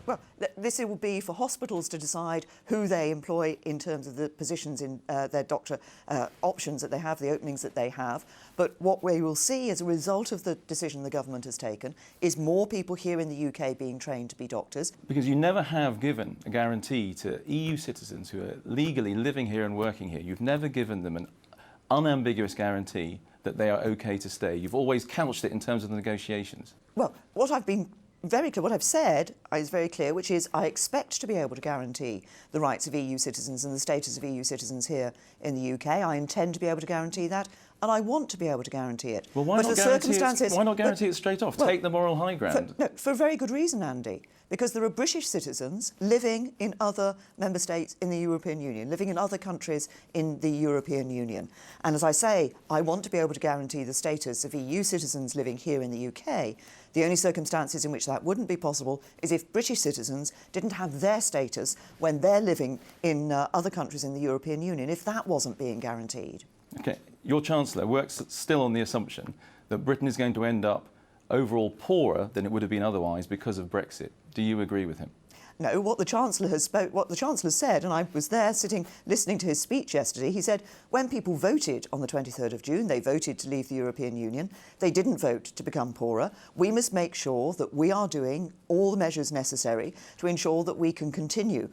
Well, this will be for hospitals to decide who they employ in terms of the positions in their doctor options that they have, the openings that they have. But what we will see as a result of the decision the government has taken is more people here in the UK being trained to be doctors. Because you never have given a guarantee to EU citizens who are legally living here and working here. You've never given them an unambiguous guarantee that they are OK to stay. You've always couched it in terms of the negotiations. Well, what I've been very clear, what I've said is very clear, which is I expect to be able to guarantee the rights of EU citizens and the status of EU citizens here in the UK. I intend to be able to guarantee that, and I want to be able to guarantee it. Well, why not guarantee it straight off? Take the moral high ground. For a very good reason, Andy. Because there are British citizens living in other member states in the European Union, living in other countries in the European Union. And as I say, I want to be able to guarantee the status of EU citizens living here in the UK. The only circumstances in which that wouldn't be possible is if British citizens didn't have their status when they're living in other countries in the European Union, if that wasn't being guaranteed. OK, your Chancellor works still on the assumption that Britain is going to end up overall poorer than it would have been otherwise because of Brexit. Do you agree with him? No, what the Chancellor said, and I was there sitting listening to his speech yesterday, he said when people voted on the 23rd of June, they voted to leave the European Union. They didn't vote to become poorer. We must make sure that we are doing all the measures necessary to ensure that we can continue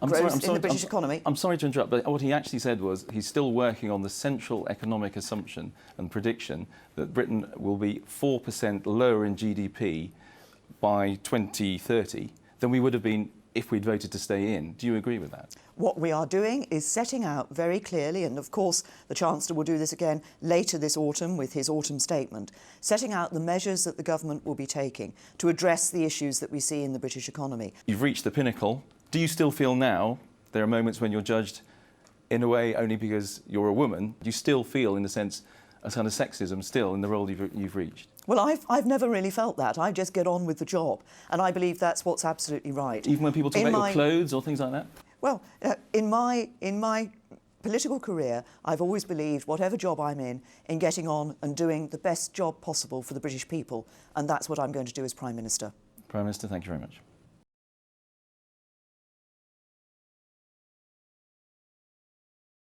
growth in the British economy. I'm sorry to interrupt, but what he actually said was he's still working on the central economic assumption and prediction that Britain will be 4% lower in GDP by 2030 than we would have been if we'd voted to stay in. Do you agree with that? What we are doing is setting out very clearly, and of course the Chancellor will do this again later this autumn with his autumn statement, setting out the measures that the government will be taking to address the issues that we see in the British economy. You've reached the pinnacle. Do you still feel now there are moments when you're judged in a way only because you're a woman? Do you still feel, in a sense, a kind of sexism still in the role you've reached? Well, I've never really felt that. I just get on with the job, and I believe that's what's absolutely right. Even when people talk about your clothes or things like that? Well, in my political career, I've always believed, whatever job I'm in getting on and doing the best job possible for the British people, and that's what I'm going to do as Prime Minister. Prime Minister, thank you very much.